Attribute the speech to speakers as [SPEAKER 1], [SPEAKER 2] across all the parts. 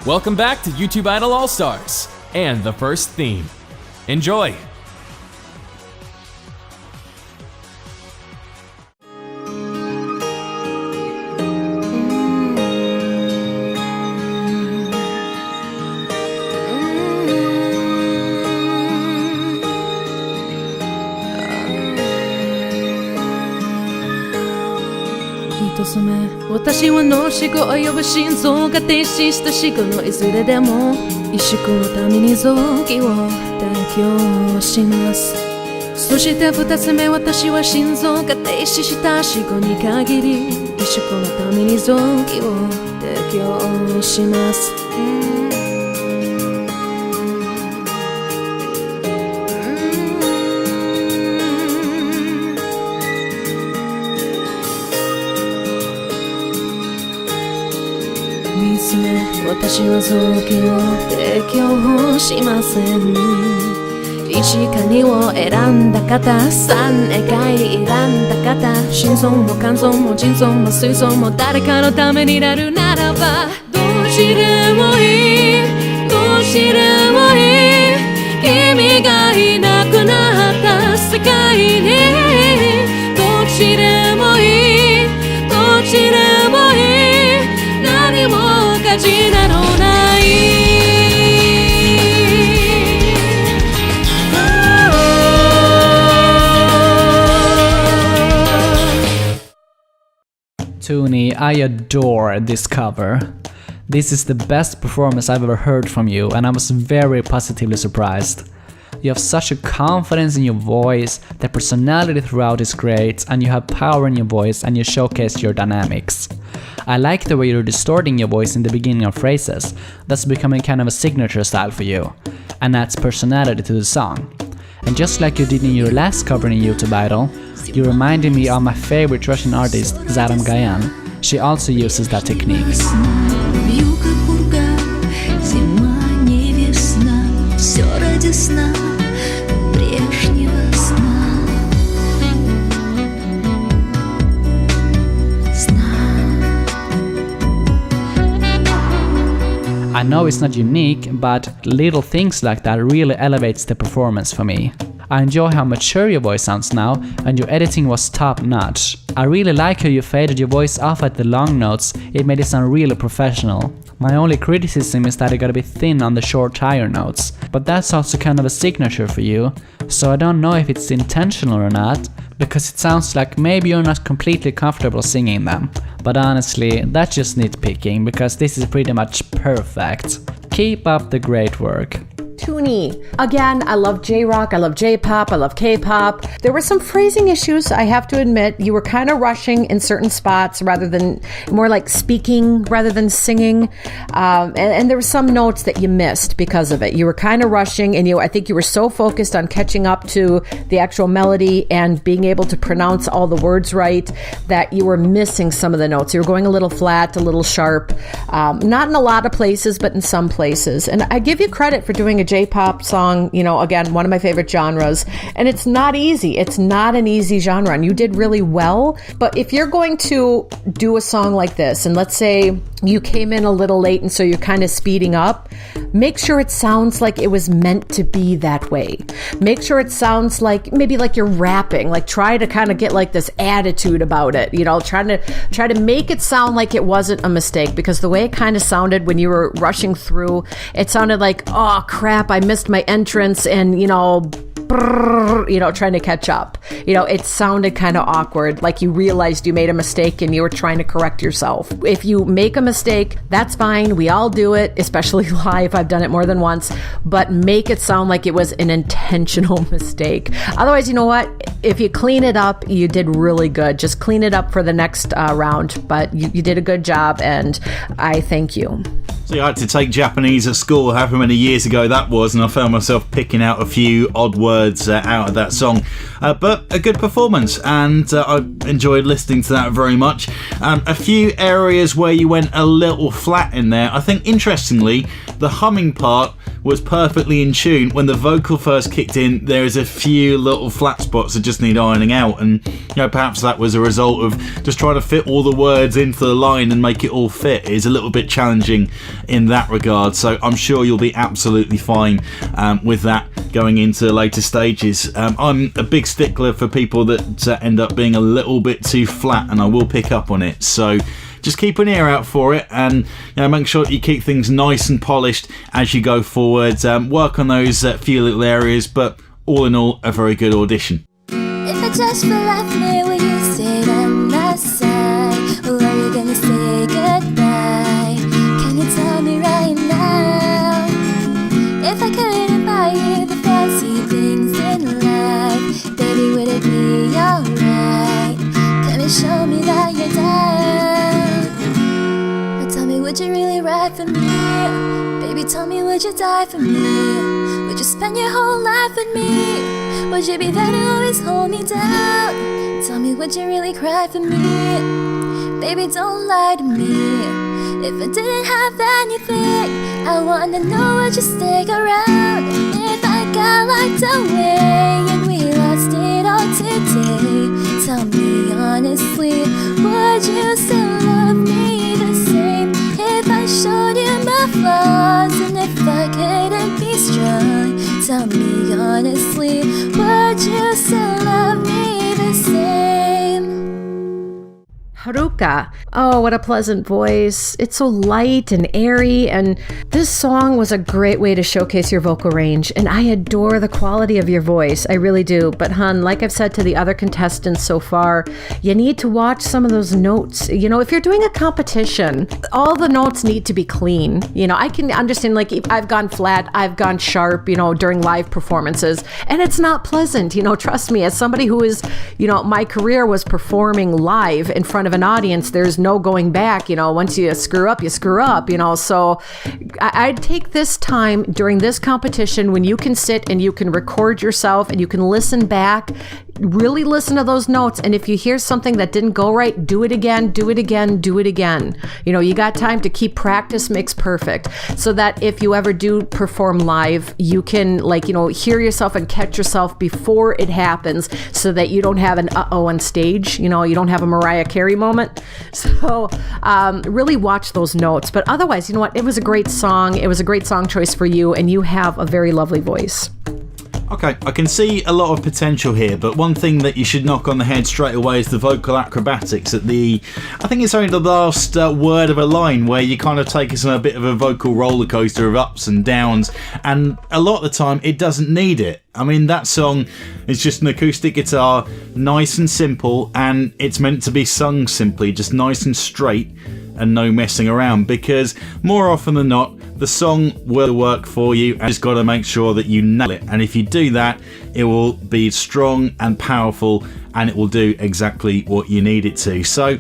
[SPEAKER 1] Welcome back to YouTube Idol All-Stars and the first theme. Enjoy!
[SPEAKER 2] 私は脳死後及ぶ心臓が停止した死後のいずれでも一宿のために臓器を提供します。そして二つ目、私は心臓が停止した死後に限り一宿のために臓器を提供します。私は臓器を提供しません。1か2を選んだ方、3以外選んだ方、心臓も肝臓も腎臓も膵臓も誰かのためになるならばどっちでもいい、どっちでもいい、君がいなくなった世界にどっちでもいい、どっちでもいい、何も価値などない。
[SPEAKER 3] Toony, I adore this cover. This is the best performance I've ever heard from you, and I was very positively surprised. You have such a confidence in your voice, the personality throughout is great, and you have power in your voice and you showcase your dynamics. I like the way you're distorting your voice in the beginning of phrases. That's becoming kind of a signature style for you, and adds personality to the song. And just like you did in your last cover in YouTube Idol, you reminded me of my favorite Russian artist, Zaram Gayan. She also uses that technique. I know it's not unique, but little things like that really elevates the performance for me. I enjoy how mature your voice sounds now, and your editing was top notch. I really like how you faded your voice off at the long notes, it made it sound really professional. My only criticism is that it got a bit thin on the short higher notes, but that's also kind of a signature for you, so I don't know if it's intentional or not, because it sounds like maybe you're not completely comfortable singing them. But honestly, that's just nitpicking, because this is pretty much perfect. Keep up the great work.
[SPEAKER 4] Toony. Again, I love J-Rock, I love J-Pop, I love K-Pop. There were some phrasing issues, I have to admit. You were kind of rushing in certain spots rather than, more like speaking rather than singing. And there were some notes that you missed because of it. You were kind of rushing, and I think you were so focused on catching up to the actual melody and being able to pronounce all the words right that you were missing some of the notes. You were going a little flat, a little sharp. Not in a lot of places, but in some places. And I give you credit for doing a J-pop song, again, one of my favorite genres, and it's not easy. It's not an easy genre, and you did really well. But if you're going to do a song like this, and let's say you came in a little late and so you're kind of speeding up, make sure it sounds like it was meant to be that way. Make sure it sounds like maybe like you're rapping, like try to kind of get like this attitude about it, try to make it sound like it wasn't a mistake, because the way it kind of sounded when you were rushing through, it sounded like, oh crap, I missed my entrance, and trying to catch up. It sounded kind of awkward, like you realized you made a mistake and you were trying to correct yourself. If you make a mistake, that's fine. We all do it, especially live. I've done it more than once, but make it sound like it was an intentional mistake. Otherwise, you know what? If you clean it up, you did really good. Just clean it up for the next round, but you did a good job, and I thank you.
[SPEAKER 5] So I had to take Japanese at school however many years ago that was, and I found myself picking out a few odd words out of that song. But a good performance, and I enjoyed listening to that very much. A few areas where you went a little flat in there. I think, interestingly, the humming part was perfectly in tune. When the vocal first kicked in, there is a few little flat spots that just need ironing out, and perhaps that was a result of just trying to fit all the words into the line and make it all fit. It's a little bit challenging in that regard. So I'm sure you'll be absolutely fine with that going into the later stages. I'm a big stickler for people that end up being a little bit too flat, and I will pick up on it. So just keep an ear out for it, and make sure that you keep things nice and polished as you go forward. Work on those few little areas, but all in all, a very good audition.
[SPEAKER 6] If I just left me, will you stay on my side? Or are you gonna say goodbye? Can you tell me right now? If I couldn't buy you the fancy things in life, baby, would it be alright? Come and show me that you're down. Now tell me, would you really ride for me? Baby, tell me, would you die for me? Would you spend your whole life with me? Would you be there to always hold me down? Tell me, would you really cry for me? Baby, don't lie to me. If I didn't have anything, I wanna know, would you stick around? If I got locked away and we lost it all today, tell me honestly, would you still love me the same? If I showed you my flaws and if I couldn't be strong, tell me honestly, would you still love me the same?
[SPEAKER 4] Haruka. Oh, what a pleasant voice. It's so light and airy, and this song was a great way to showcase your vocal range, and I adore the quality of your voice. I really do. But hun, like I've said to the other contestants so far, you need to watch some of those notes. If you're doing a competition, all the notes need to be clean. I can understand, like, if I've gone flat, I've gone sharp, during live performances, and it's not pleasant. Trust me, as somebody who is, my career was performing live in front of an audience, there's no going back. Once you screw up, so I'd take this time during this competition when you can sit and you can record yourself and you can listen back, really listen to those notes, and if you hear something that didn't go right, do it again. You got time to keep practice makes perfect, so that if you ever do perform live, you can hear yourself and catch yourself before it happens, so that you don't have an uh-oh on stage, you don't have a Mariah Carey moment. So really watch those notes. But otherwise, you know what, it was a great song. It was a great song choice for you, and you have a very lovely voice.
[SPEAKER 5] Okay, I can see a lot of potential here, but one thing that you should knock on the head straight away is the vocal acrobatics at I think it's only the last word of a line where you kind of take us on a bit of a vocal roller coaster of ups and downs, and a lot of the time it doesn't need it. I mean, that song is just an acoustic guitar, nice and simple, and it's meant to be sung simply, just nice and straight and no messing around, because more often than not, the song will work for you, and you just got to make sure that you nail it. And if you do that, it will be strong and powerful, and it will do exactly what you need it to. So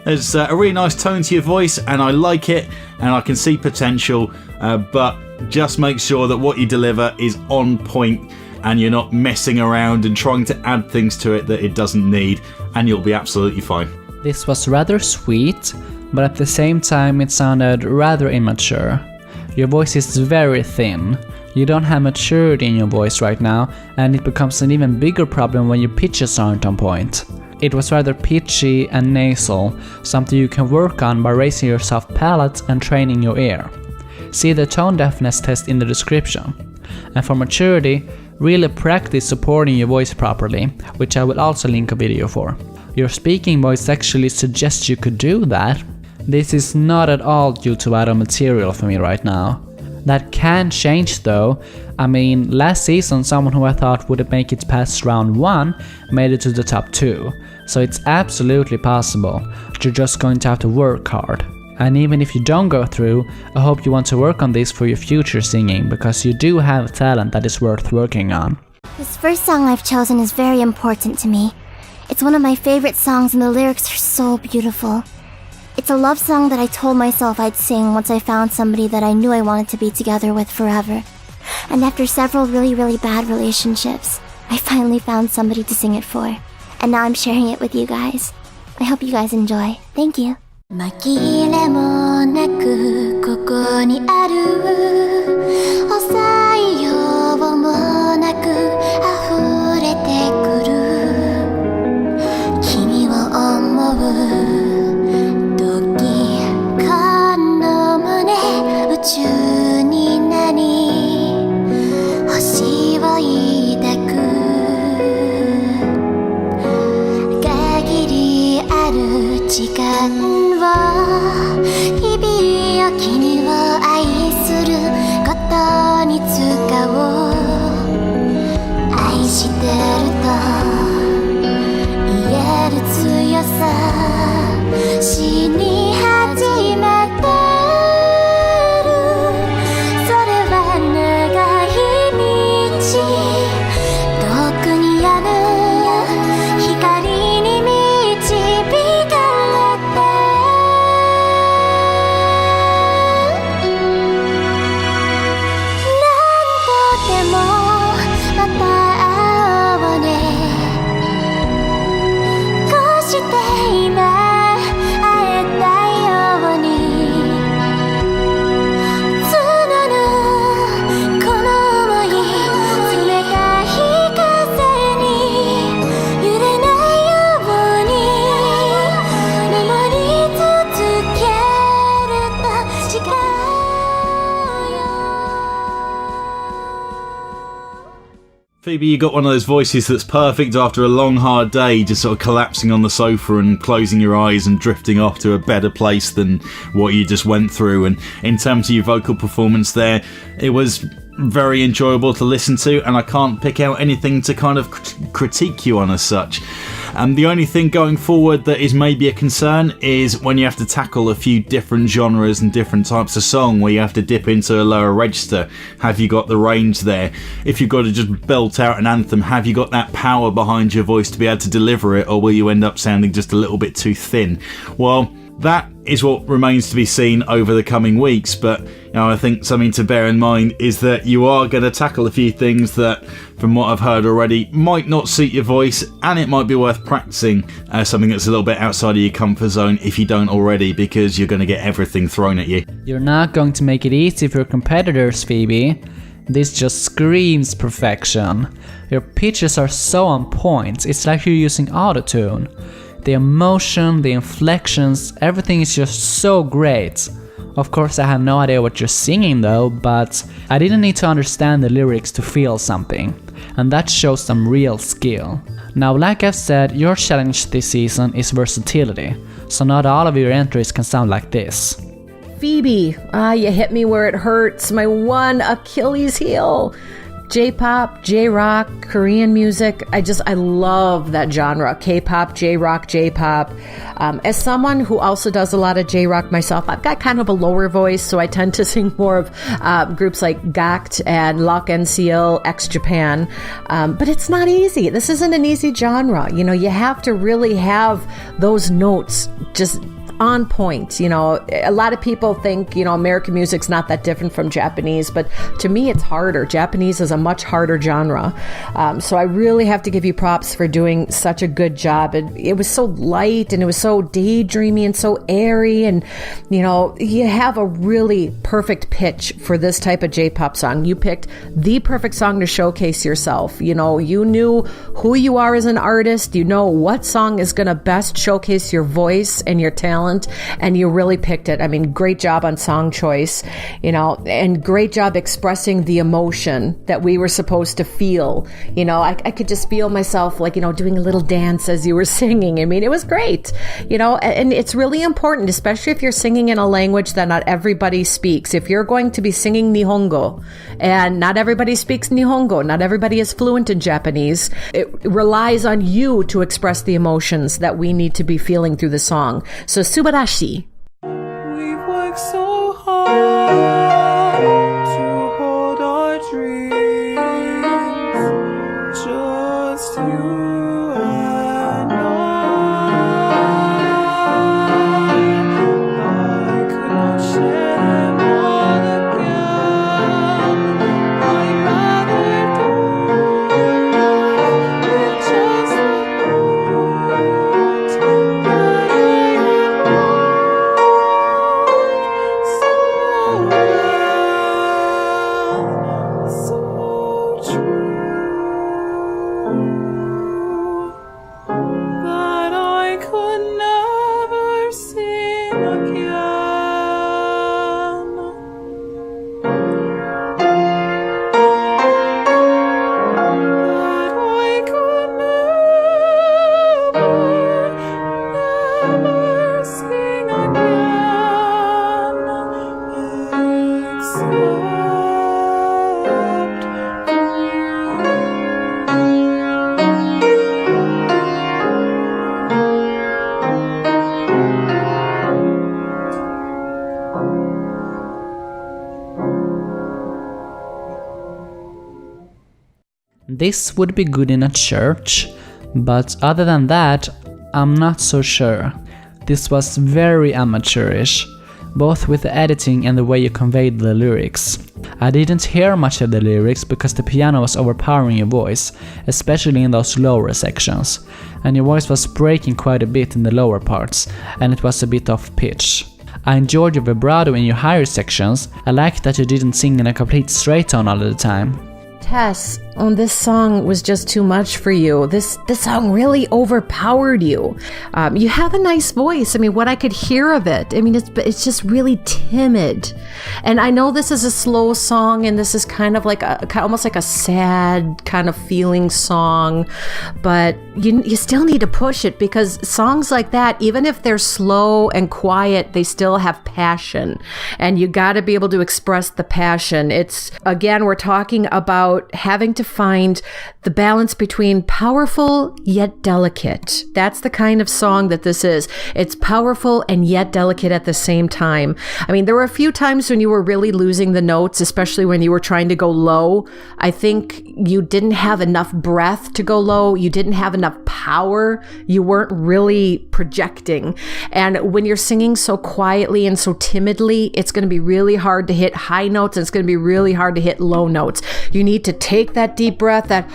[SPEAKER 5] there's a really nice tone to your voice, and I like it, and I can see potential, but just make sure that what you deliver is on point and you're not messing around and trying to add things to it that it doesn't need, and you'll be absolutely fine.
[SPEAKER 3] This was rather sweet, but at the same time it sounded rather immature. Your voice is very thin. You don't have maturity in your voice right now, and it becomes an even bigger problem when your pitches aren't on point. It was rather pitchy and nasal, something you can work on by raising your soft palate and training your ear. See the tone deafness test in the description. And for maturity, really practice supporting your voice properly, which I will also link a video for. Your speaking voice actually suggests you could do that. This is not at all due to out of material for me right now. That can change though. I mean, last season someone who I thought would make it past round 1 made it to the top 2. So it's absolutely possible. You're just going to have to work hard. And even if you don't go through, I hope you want to work on this for your future singing, because you do have talent that is worth working on.
[SPEAKER 6] This first song I've chosen is very important to me. It's one of my favorite songs and the lyrics are so beautiful. It's a love song that I told myself I'd sing once I found somebody that I knew I wanted to be together with forever. And after several really bad relationships, I finally found somebody to sing it for. And now I'm sharing it with you guys. I hope you guys enjoy. Thank you. 紛れもなくここにある抑えようもなく溢れてくる君を思う時この胸
[SPEAKER 5] Phoebe, you got one of those voices that's perfect after a long, hard day, just sort of collapsing on the sofa and closing your eyes and drifting off to a better place than what you just went through. And in terms of your vocal performance there, it was very enjoyable to listen to, and I can't pick out anything to kind of critique you on as such. The only thing going forward that is maybe a concern is when you have to tackle a few different genres and different types of song where you have to dip into a lower register. Have you got the range there? If you've got to just belt out an anthem, have you got that power behind your voice to be able to deliver it, or will you end up sounding just a little bit too thin? Well, that is what remains to be seen over the coming weeks, but I think something to bear in mind is that you are going to tackle a few things that, from what I've heard already, might not suit your voice, and it might be worth practicing something that's a little bit outside of your comfort zone if you don't already, because you're going to get everything thrown at you.
[SPEAKER 3] You're not going to make it easy for your competitors, Phoebe. This just screams perfection. Your pitches are so on point, it's like you're using autotune. The emotion, the inflections, everything is just so great. Of course, I have no idea what you're singing though, but I didn't need to understand the lyrics to feel something, and that shows some real skill. Now, like I've said, your challenge this season is versatility, so not all of your entries can sound like this.
[SPEAKER 4] Phoebe, you hit me where it hurts, my one Achilles heel. J-pop, J-rock, Korean music, I love that genre. K-pop, J-rock, J-pop. As someone who also does a lot of J-rock myself, I've got kind of a lower voice, so I tend to sing more of groups like GACT and Lock NCL, X-Japan. But it's not easy. This isn't an easy genre. You have to really have those notes just on point. A lot of people think, American music's not that different from Japanese, but to me it's harder. Japanese is a much harder genre. So I really have to give you props for doing such a good job. It was so light, and it was so daydreamy and so airy, and you have a really perfect pitch for this type of J-pop song. You picked the perfect song to showcase yourself. You knew who you are as an artist. You know what song is going to best showcase your voice and your talent, and you really picked it. I mean, great job on song choice, and great job expressing the emotion that we were supposed to feel. I could just feel myself doing a little dance as you were singing. I mean, it was great, and it's really important, especially if you're singing in a language that not everybody speaks. If you're going to be singing Nihongo, and not everybody speaks Nihongo, not everybody is fluent in Japanese, it relies on you to express the emotions that we need to be feeling through the song. So subarashi.
[SPEAKER 7] We've worked so hard to hold our dreams, just you and I could not share them all again. I'd rather do with just the words that I have so true, that I could never sing again. That I could never sing again, except for you.
[SPEAKER 3] This would be good in a church, but other than that, I'm not so sure. This was very amateurish, both with the editing and the way you conveyed the lyrics. I didn't hear much of the lyrics because the piano was overpowering your voice, especially in those lower sections, and your voice was breaking quite a bit in the lower parts, and it was a bit off pitch. I enjoyed your vibrato in your higher sections. I liked that you didn't sing in a complete straight tone all the time.
[SPEAKER 4] Tess, oh, this song was just too much for you. This song really overpowered you. You have a nice voice. I mean, what I could hear of it, I mean, it's just really timid. And I know this is a slow song, and this is kind of like almost like a sad kind of feeling song, but you still need to push it, because songs like that, even if they're slow and quiet, they still have passion, and you got to be able to express the passion. It's, again, we're talking about having to find the balance between powerful yet delicate. That's the kind of song that this is. It's powerful and yet delicate at the same time. I mean, there were a few times when you were really losing the notes, especially when you were trying to go low. I think you didn't have enough breath to go low. You didn't have enough power. You weren't really projecting. And when you're singing so quietly and so timidly, it's going to be really hard to hit high notes, and it's going to be really hard to hit low notes. You need to take that deep breath, that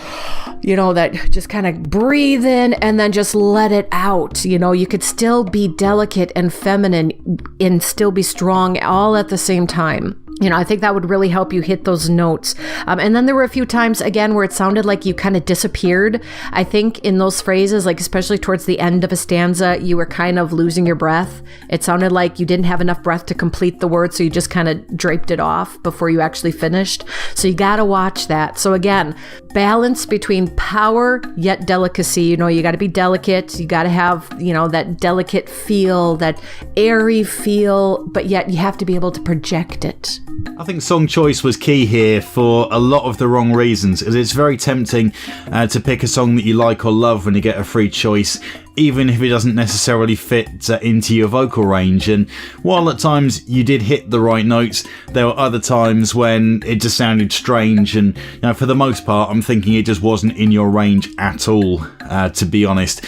[SPEAKER 4] just kind of breathe in and then just let it out. You could still be delicate and feminine and still be strong all at the same time. I think that would really help you hit those notes. And then there were a few times, again, where it sounded like you kind of disappeared. I think in those phrases, like especially towards the end of a stanza, you were kind of losing your breath. It sounded like you didn't have enough breath to complete the word, so you just kind of draped it off before you actually finished. So you got to watch that. So again, balance between power yet delicacy. You got to be delicate. You got to have, that delicate feel, that airy feel, but yet you have to be able to project it.
[SPEAKER 5] I think song choice was key here for a lot of the wrong reasons, as it's very tempting to pick a song that you like or love when you get a free choice, even if it doesn't necessarily fit into your vocal range. And while at times you did hit the right notes, there were other times when it just sounded strange, and for the most part I'm thinking it just wasn't in your range at all, to be honest,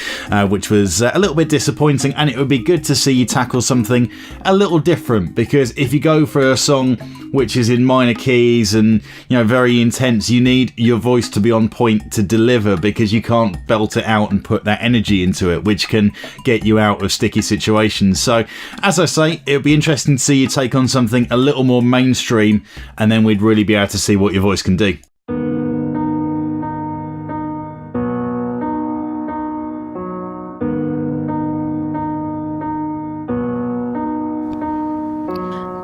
[SPEAKER 5] which was a little bit disappointing. And it would be good to see you tackle something a little different, because if you go for a song which is in minor keys and very intense, you need your voice to be on point to deliver, because you can't belt it out and put that energy into it, which can get you out of sticky situations. So as I say, it would be interesting to see you take on something a little more mainstream, and then we'd really be able to see what your voice can do.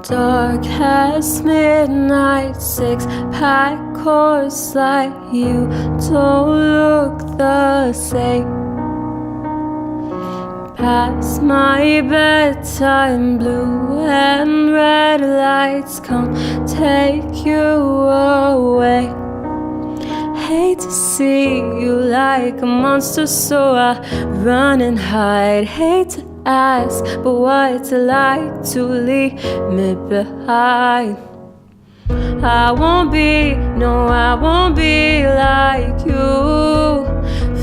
[SPEAKER 7] Dark as midnight, 6-pack course like you don't look the same. Past my bedtime, blue and red lights come take you away. Hate to see you like a monster, so I run and hide. Hate to ask, but what's it like to leave me behind? I won't be like you.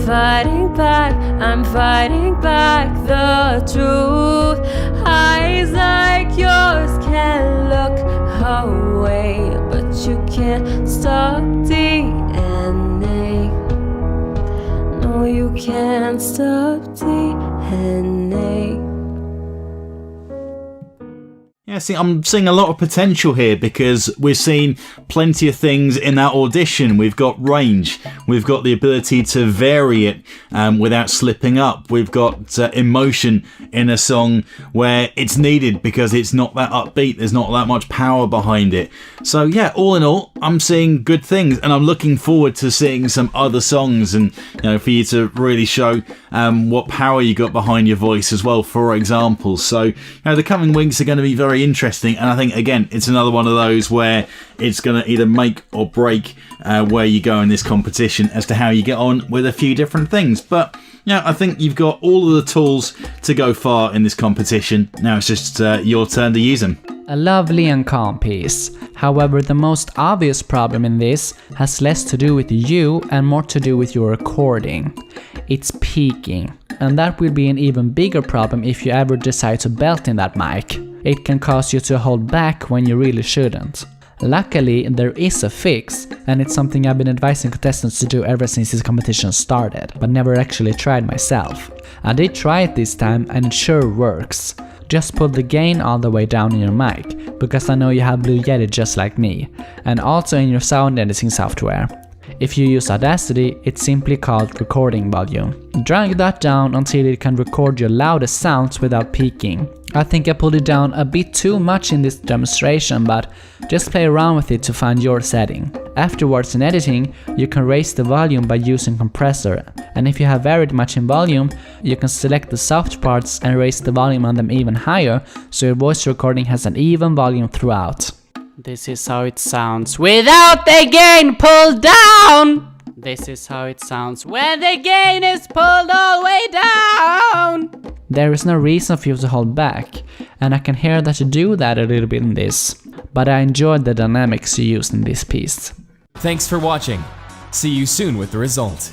[SPEAKER 7] Fighting back, I'm fighting back the truth. Eyes like yours can look away, but you can't stop DNA. No, you can't stop DNA.
[SPEAKER 5] Yeah, see, I'm seeing a lot of potential here, because we've seen plenty of things in that audition. We've got range, we've got the ability to vary it without slipping up, we've got emotion in a song where it's needed because it's not that upbeat, there's not that much power behind it. So yeah, all in all, I'm seeing good things, and I'm looking forward to seeing some other songs, and for you to really show what power you got behind your voice as well, for example. So the coming weeks are going to be very interesting, and I think again it's another one of those where it's going to either make or break where you go in this competition as to how you get on with a few different things. But I think you've got all of the tools to go far in this competition. Now it's just your turn to use them.
[SPEAKER 3] A lovely and calm piece. However, the most obvious problem in this has less to do with you and more to do with your recording. It's peaking, and that will be an even bigger problem if you ever decide to belt in that mic. It can cause you to hold back when you really shouldn't. Luckily, there is a fix, and it's something I've been advising contestants to do ever since this competition started, but never actually tried myself. I did try it this time, and it sure works. Just put the gain all the way down in your mic, because I know you have Blue Yeti just like me, and also in your sound editing software. If you use Audacity, it's simply called recording volume. Drag that down until it can record your loudest sounds without peaking. I think I pulled it down a bit too much in this demonstration, but just play around with it to find your setting. Afterwards in editing, you can raise the volume by using compressor, and if you have varied much in volume, you can select the soft parts and raise the volume on them even higher, so your voice recording has an even volume throughout. This is how it sounds without the gain pulled down! This is how it sounds when the gain is pulled all the way down! There is no reason for you to hold back, and I can hear that you do that a little bit in this, but I enjoyed the dynamics you used in this piece.
[SPEAKER 1] Thanks for watching. See you soon with the result.